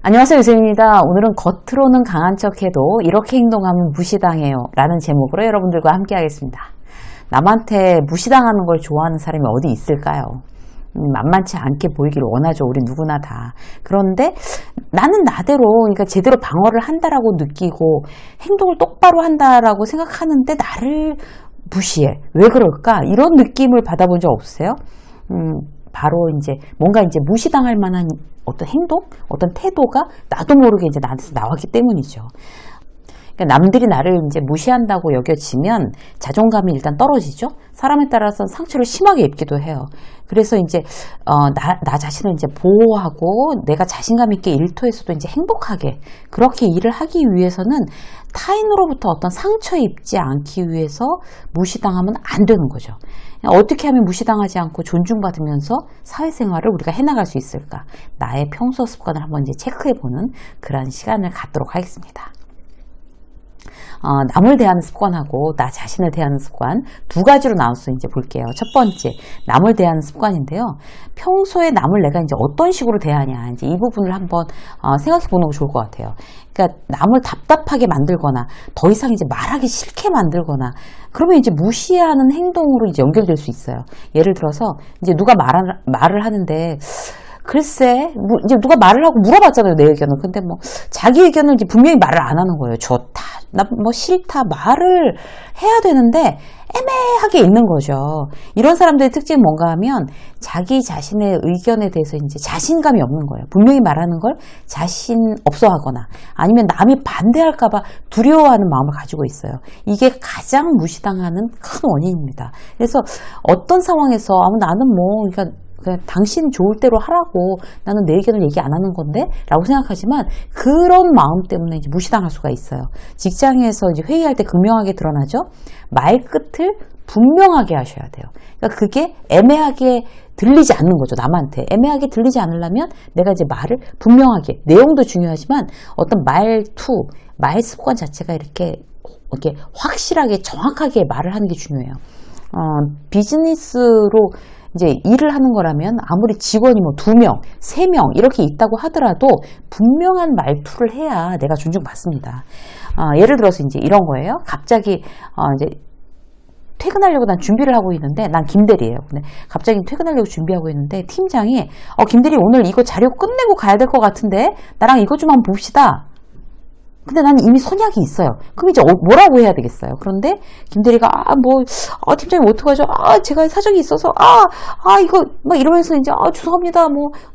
안녕하세요, 유쌤입니다. 오늘은 겉으로는 강한 척해도 이렇게 행동하면 무시당해요 라는 제목으로 여러분들과 함께 하겠습니다. 남한테 무시당하는 걸 좋아하는 사람이 어디 있을까요? 만만치 않게 보이기를 원하죠. 우리 누구나 다. 그런데 나는 나대로, 그러니까 제대로 방어를 한다라고 느끼고 행동을 똑바로 한다라고 생각하는데 나를 무시해. 왜 그럴까? 이런 느낌을 받아본 적 없으세요? 바로 이제 뭔가 이제 무시당할 만한 어떤 행동, 어떤 태도가 나도 모르게 이제 나한테서 나왔기 때문이죠. 그러니까 남들이 나를 이제 무시한다고 여겨지면 자존감이 일단 떨어지죠. 사람에 따라서 상처를 심하게 입기도 해요. 그래서 이제 나 자신을 이제 보호하고 내가 자신감 있게 일터에서도 이제 행복하게 그렇게 일을 하기 위해서는 타인으로부터 어떤 상처 입지 않기 위해서 무시당하면 안 되는 거죠. 어떻게 하면 무시당하지 않고 존중받으면서 사회생활을 우리가 해나갈 수 있을까? 나의 평소 습관을 한번 이제 체크해보는 그런 시간을 갖도록 하겠습니다. 남을 대하는 습관하고 나 자신을 대하는 습관 두 가지로 나눠서 이제 볼게요. 첫 번째, 남을 대하는 습관인데요. 평소에 남을 내가 이제 어떤 식으로 대하냐, 이제 이 부분을 한번 생각해 보는 거 좋을 것 같아요. 그러니까 남을 답답하게 만들거나 더 이상 이제 말하기 싫게 만들거나 그러면 이제 무시하는 행동으로 이제 연결될 수 있어요. 예를 들어서 이제 누가 말을 하는데 글쎄, 이제 누가 말을 하고 물어봤잖아요, 내 의견을. 근데 뭐, 자기 의견을 이제 분명히 말을 안 하는 거예요. 좋다, 나 뭐 싫다, 말을 해야 되는데, 애매하게 있는 거죠. 이런 사람들의 특징이 뭔가 하면, 자기 자신의 의견에 대해서 이제 자신감이 없는 거예요. 분명히 말하는 걸 자신 없어 하거나, 아니면 남이 반대할까봐 두려워하는 마음을 가지고 있어요. 이게 가장 무시당하는 큰 원인입니다. 그래서 어떤 상황에서, 나는 뭐, 그러니까, 그냥 당신 좋을 대로 하라고 나는 내 의견을 얘기 안 하는 건데 라고 생각하지만 그런 마음 때문에 이제 무시당할 수가 있어요. 직장에서 이제 회의할 때 극명하게 드러나죠. 말끝을 분명하게 하셔야 돼요. 그러니까 그게 애매하게 들리지 않는 거죠. 남한테 애매하게 들리지 않으려면 내가 이제 말을 분명하게, 내용도 중요하지만 어떤 말투, 말 습관 자체가 이렇게 확실하게 정확하게 말을 하는 게 중요해요. 비즈니스로 이제 일을 하는 거라면 아무리 직원이 뭐 2명, 3명 이렇게 있다고 하더라도 분명한 말투를 해야 내가 존중받습니다. 예를 들어서 이제 이런 거예요. 갑자기 이제 퇴근하려고 난 준비를 하고 있는데, 난 김대리예요. 근데 갑자기 퇴근하려고 준비하고 있는데 팀장이 김대리 오늘 이거 자료 끝내고 가야 될 것 같은데 나랑 이거 좀 한번 봅시다. 근데 나는 이미 선약이 있어요. 그럼 이제 뭐라고 해야 되겠어요? 그런데 김대리가 팀장님 어떡하죠? 제가 사정이 있어서 이거 막 이러면서 이제 죄송합니다.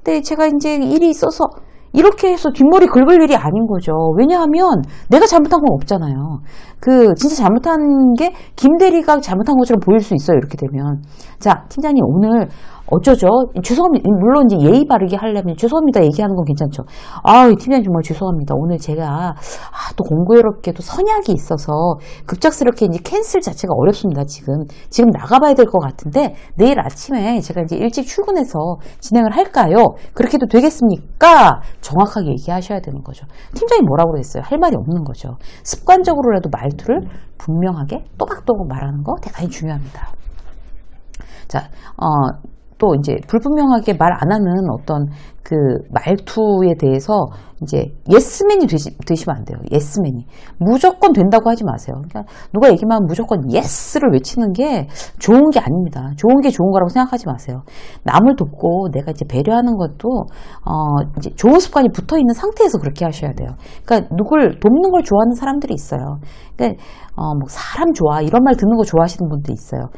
근데 제가 이제 일이 있어서 이렇게 해서 뒷머리 긁을 일이 아닌 거죠. 왜냐하면 내가 잘못한 건 없잖아요. 진짜 잘못한 게 김대리가 잘못한 것처럼 보일 수 있어요. 이렇게 되면. 자, 팀장님 오늘 어쩌죠? 죄송합니다. 물론 이제 예의 바르게 하려면 죄송합니다 얘기하는 건 괜찮죠. 팀장님 정말 죄송합니다. 오늘 제가 또 공교롭게도 선약이 있어서 급작스럽게 이제 캔슬 자체가 어렵습니다. 지금 나가봐야 될 것 같은데 내일 아침에 제가 이제 일찍 출근해서 진행을 할까요? 그렇게 해도 되겠습니까? 정확하게 얘기하셔야 되는 거죠. 팀장이 뭐라고 그랬어요? 할 말이 없는 거죠. 습관적으로라도 말투를 분명하게 또박또박 말하는 거 대단히 중요합니다. 자, 또 이제 불분명하게 말 안 하는 어떤 그 말투에 대해서 이제 예스맨이 되시면 안 돼요. 예스맨이. 무조건 된다고 하지 마세요. 그러니까 누가 얘기만 무조건 예스를 외치는 게 좋은 게 아닙니다. 좋은 게 좋은 거라고 생각하지 마세요. 남을 돕고 내가 이제 배려하는 것도 이제 좋은 습관이 붙어 있는 상태에서 그렇게 하셔야 돼요. 그러니까 누굴 돕는 걸 좋아하는 사람들이 있어요. 그러니까 뭐 사람 좋아 이런 말 듣는 거 좋아하시는 분들이 있어요.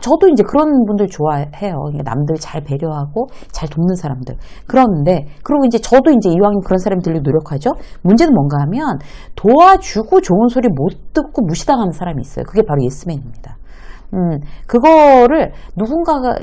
저도 이제 그런 분들 좋아해요. 그러니까 남들 잘 배려하고 잘 돕는 사람들. 그런데 그리고 이제 저도 이제 이왕이면 그런 사람이 되려고 노력하죠. 문제는 뭔가 하면 도와주고 좋은 소리 못 듣고 무시당하는 사람이 있어요. 그게 바로 예스맨입니다. 그거를 누군가가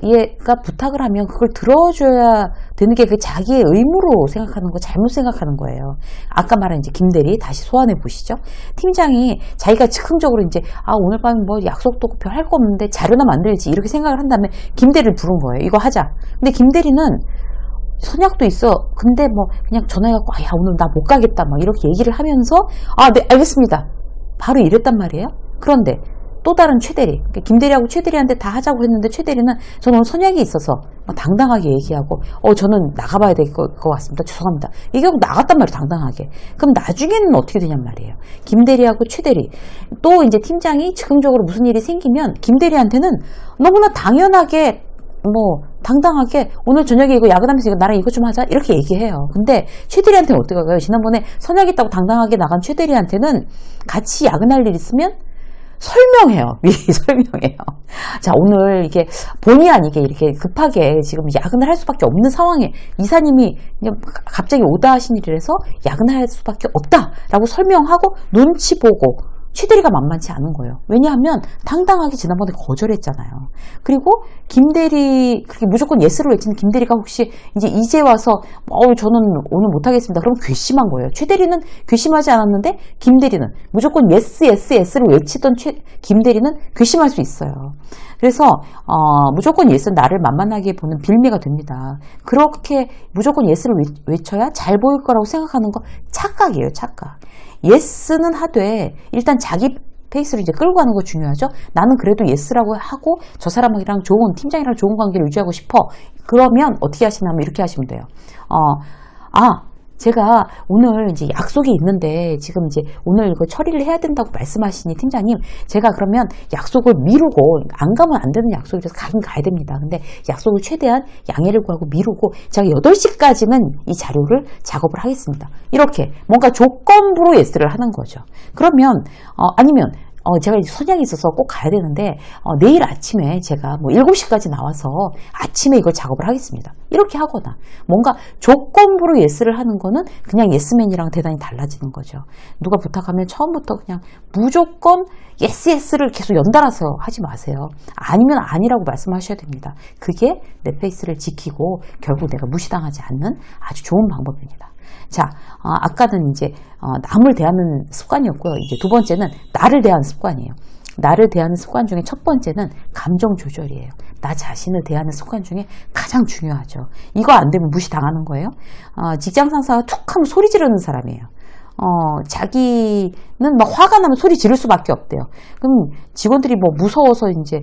부탁을 하면 그걸 들어줘야 되는 게 그 자기의 의무로 생각하는 거 잘못 생각하는 거예요. 아까 말한 이제 김대리 다시 소환해 보시죠. 팀장이 자기가 즉흥적으로 이제 오늘 밤에 뭐 약속도 없고 별 할 거 없는데 자료나 만들지 이렇게 생각을 한 다음에 김대리를 부른 거예요. 이거 하자. 근데 김대리는 선약도 있어. 근데 뭐 그냥 전화해갖고 오늘 나 못 가겠다 막 이렇게 얘기를 하면서 네 알겠습니다. 바로 이랬단 말이에요. 그런데 또 다른 최대리, 김대리하고 최대리한테 다 하자고 했는데 최대리는 저는 오늘 선약이 있어서 당당하게 얘기하고 저는 나가봐야 될 것 같습니다. 죄송합니다. 얘기하고 나갔단 말이에요. 당당하게. 그럼 나중에는 어떻게 되냔 말이에요. 김대리하고 최대리 또 이제 팀장이 즉흥적으로 무슨 일이 생기면 김대리한테는 너무나 당연하게 당당하게 오늘 저녁에 이거 야근하면서 나랑 이거 좀 하자 이렇게 얘기해요. 근데 최대리한테는 어떻게 할까요? 지난번에 선약 있다고 당당하게 나간 최대리한테는 같이 야근할 일 있으면 설명해요. 미리 설명해요. 자, 오늘 이게 본의 아니게 이렇게 급하게 지금 야근을 할 수밖에 없는 상황에 이사님이 그냥 갑자기 오다 하신 일이라서 야근할 수밖에 없다라고 설명하고 눈치 보고 최대리가 만만치 않은 거예요. 왜냐하면 당당하게 지난번에 거절했잖아요. 그리고 김대리 그렇게 무조건 예스를 외치는 김대리가 혹시 이제 와서 저는 오늘 못하겠습니다. 그럼 괘씸한 거예요. 최대리는 괘씸하지 않았는데 김대리는 무조건 예스를 외치던 김대리는 괘씸할 수 있어요. 그래서 무조건 예스는 나를 만만하게 보는 빌미가 됩니다. 그렇게 무조건 예스를 외쳐야 잘 보일 거라고 생각하는 거 착각이에요. 착각. 예스는 하되 일단 자기 페이스로 이제 끌고 가는 거 중요하죠. 나는 그래도 예스라고 하고 저 사람이랑 좋은 팀장이랑 좋은 관계를 유지하고 싶어. 그러면 어떻게 하시냐면 이렇게 하시면 돼요. 제가 오늘 이제 약속이 있는데 지금 이제 오늘 이거 처리를 해야 된다고 말씀하시니 팀장님, 제가 그러면 약속을 미루고 안 가면 안 되는 약속이라서 가긴 가야 됩니다. 근데 약속을 최대한 양해를 구하고 미루고 제가 8시까지는 이 자료를 작업을 하겠습니다. 이렇게 뭔가 조건부로 예스를 하는 거죠. 그러면 아니면 제가 선약이 있어서 꼭 가야 되는데 내일 아침에 제가 7시까지 나와서 아침에 이걸 작업을 하겠습니다. 이렇게 하거나 뭔가 조건부로 예스를 하는 거는 그냥 예스맨이랑 대단히 달라지는 거죠. 누가 부탁하면 처음부터 그냥 무조건 예스를 계속 연달아서 하지 마세요. 아니면 아니라고 말씀하셔야 됩니다. 그게 내 페이스를 지키고 결국 내가 무시당하지 않는 아주 좋은 방법입니다. 자, 아까는 이제 남을 대하는 습관이었고요. 이제 두 번째는 나를 대하는 습관이에요. 나를 대하는 습관 중에 첫 번째는 감정 조절이에요. 나 자신을 대하는 습관 중에 가장 중요하죠. 이거 안 되면 무시당하는 거예요. 직장 상사가 툭 하면 소리 지르는 사람이에요. 자기는 막 화가 나면 소리 지를 수밖에 없대요. 그럼 직원들이 무서워서 이제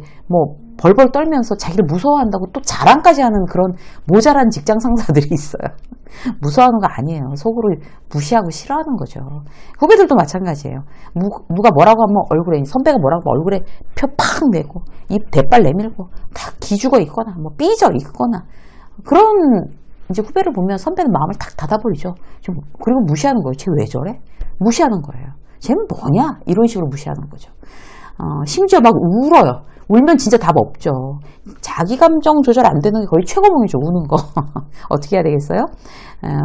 벌벌 떨면서 자기를 무서워한다고 또 자랑까지 하는 그런 모자란 직장 상사들이 있어요. 무서워하는 거 아니에요. 속으로 무시하고 싫어하는 거죠. 후배들도 마찬가지예요. 누가 뭐라고 하면 얼굴에, 선배가 뭐라고 하면 얼굴에 표 팍 내고 입 대빨 내밀고 다 기죽어 있거나 삐져 있거나 그런 이제 후배를 보면 선배는 마음을 탁 닫아버리죠. 그리고 무시하는 거예요. 쟤 왜 저래? 무시하는 거예요. 쟤는 뭐냐? 이런 식으로 무시하는 거죠. 심지어 막 울어요. 울면 진짜 답 없죠. 자기 감정 조절 안 되는 게 거의 최고봉이죠. 우는 거. 어떻게 해야 되겠어요?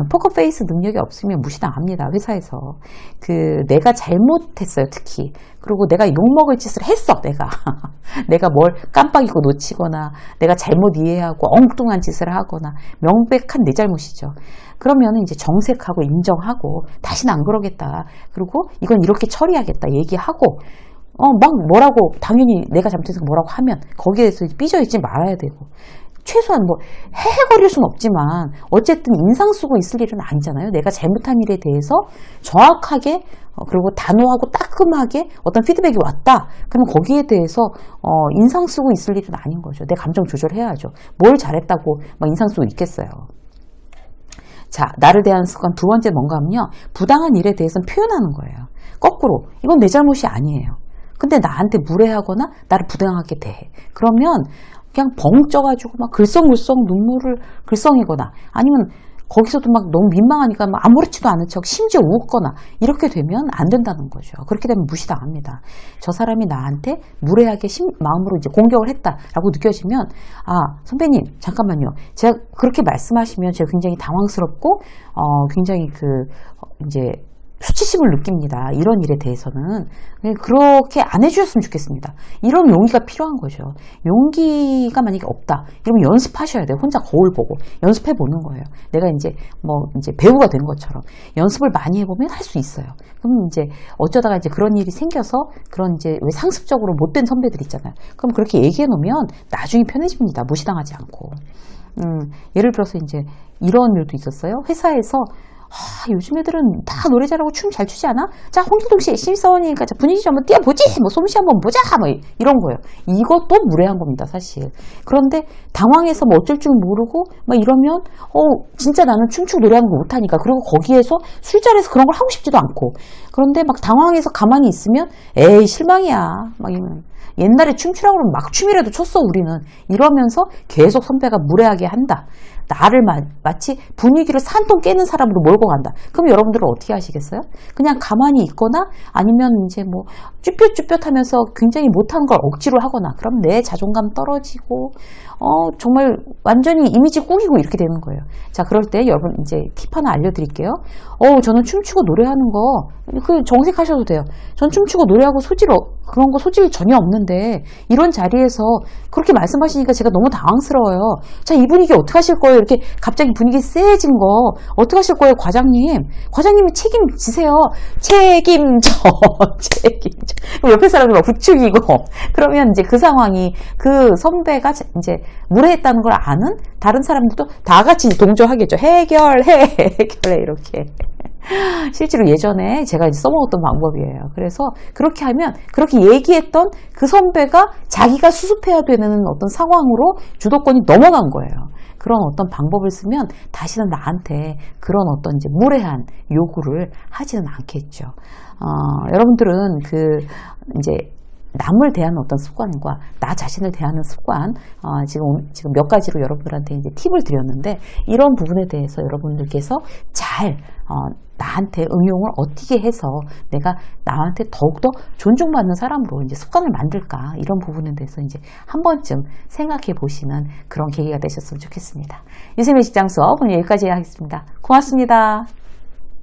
포커페이스 능력이 없으면 무시당합니다. 회사에서. 내가 잘못했어요. 특히. 그리고 내가 욕먹을 짓을 했어. 내가 뭘 깜빡 잊고 놓치거나 내가 잘못 이해하고 엉뚱한 짓을 하거나 명백한 내 잘못이죠. 그러면 이제 정색하고 인정하고 다시는 안 그러겠다. 그리고 이건 이렇게 처리하겠다. 얘기하고 막 뭐라고 당연히 내가 잘못해서 뭐라고 하면 거기에 대해서 삐져있지 말아야 되고 최소한 헤헤거릴 수는 없지만 어쨌든 인상 쓰고 있을 일은 아니잖아요. 내가 잘못한 일에 대해서 정확하게 그리고 단호하고 따끔하게 어떤 피드백이 왔다. 그러면 거기에 대해서 인상 쓰고 있을 일은 아닌 거죠. 내 감정 조절해야죠. 뭘 잘했다고 막 인상 쓰고 있겠어요. 자, 나를 대하는 습관 두 번째 뭔가 하면요. 부당한 일에 대해서는 표현하는 거예요. 거꾸로 이건 내 잘못이 아니에요. 근데 나한테 무례하거나 나를 부당하게 대해. 그러면 그냥 벙 쪄가지고 막 글썽글썽 눈물을 글썽이거나 아니면 거기서도 막 너무 민망하니까 막 아무렇지도 않은 척 심지어 웃거나 이렇게 되면 안 된다는 거죠. 그렇게 되면 무시당합니다. 저 사람이 나한테 무례하게 마음으로 이제 공격을 했다라고 느껴지면 선배님 잠깐만요. 제가 그렇게 말씀하시면 제가 굉장히 당황스럽고 굉장히 이제 수치심을 느낍니다. 이런 일에 대해서는 그렇게 안 해주셨으면 좋겠습니다. 이런 용기가 필요한 거죠. 용기가 만약에 없다. 이러면 연습하셔야 돼요. 혼자 거울 보고 연습해 보는 거예요. 내가 이제 배우가 된 것처럼 연습을 많이 해보면 할 수 있어요. 그럼 이제 어쩌다가 이제 그런 일이 생겨서 그런 이제 왜 상습적으로 못된 선배들 있잖아요. 그럼 그렇게 얘기해 놓으면 나중에 편해집니다. 무시당하지 않고. 예를 들어서 이제 이런 일도 있었어요. 회사에서 요즘 애들은 다 노래 잘하고 춤 잘 추지 않아? 자, 홍길동 씨, 신입사원이니까 자, 분위기 좀 한번 띄워보지? 뭐, 솜씨 한번 보자? 뭐, 이런 거예요. 이것도 무례한 겁니다, 사실. 그런데 당황해서 뭐 어쩔 줄 모르고, 막 이러면, 진짜 나는 춤추고 노래하는 거 못하니까. 그리고 거기에서 술자리에서 그런 걸 하고 싶지도 않고. 그런데 막 당황해서 가만히 있으면, 에이, 실망이야. 막 이러면. 옛날에 춤추라고 그러면 막 춤이라도 췄어, 우리는. 이러면서 계속 선배가 무례하게 한다. 나를 마치 분위기를 산통 깨는 사람으로 몰고 간다. 그럼 여러분들은 어떻게 하시겠어요? 그냥 가만히 있거나 아니면 이제 뭐 쭈뼛쭈뼛 하면서 굉장히 못하는 걸 억지로 하거나 그럼 내 자존감 떨어지고 정말 완전히 이미지 꾸기고 이렇게 되는 거예요. 자, 그럴 때 여러분 이제 팁 하나 알려드릴게요. 저는 춤추고 노래하는 거 정색하셔도 돼요. 전 춤추고 노래하고 그런 거 소질 전혀 없는데 이런 자리에서 그렇게 말씀하시니까 제가 너무 당황스러워요. 자, 이 분위기 어떡하실 거예요? 이렇게 갑자기 분위기 세해진 거 어떡하실 거예요, 과장님? 과장님이 책임지세요. 책임져. 그럼 옆에 사람이 막 부추기고 그러면 이제 그 상황이 그 선배가 이제 무례했다는 걸 아는 다른 사람들도 다 같이 동조하겠죠. 해결해 이렇게. 실제로 예전에 제가 이제 써먹었던 방법이에요. 그래서 그렇게 하면 그렇게 얘기했던 그 선배가 자기가 수습해야 되는 어떤 상황으로 주도권이 넘어간 거예요. 그런 어떤 방법을 쓰면 다시는 나한테 그런 어떤 이제 무례한 요구를 하지는 않겠죠. 여러분들은 이제 남을 대하는 어떤 습관과 나 자신을 대하는 습관, 지금 몇 가지로 여러분들한테 이제 팁을 드렸는데, 이런 부분에 대해서 여러분들께서 잘, 나한테 응용을 어떻게 해서 내가 나한테 더욱더 존중받는 사람으로 이제 습관을 만들까, 이런 부분에 대해서 이제 한 번쯤 생각해 보시는 그런 계기가 되셨으면 좋겠습니다. 유쌤의 직장 수업 오늘 여기까지 하겠습니다. 고맙습니다.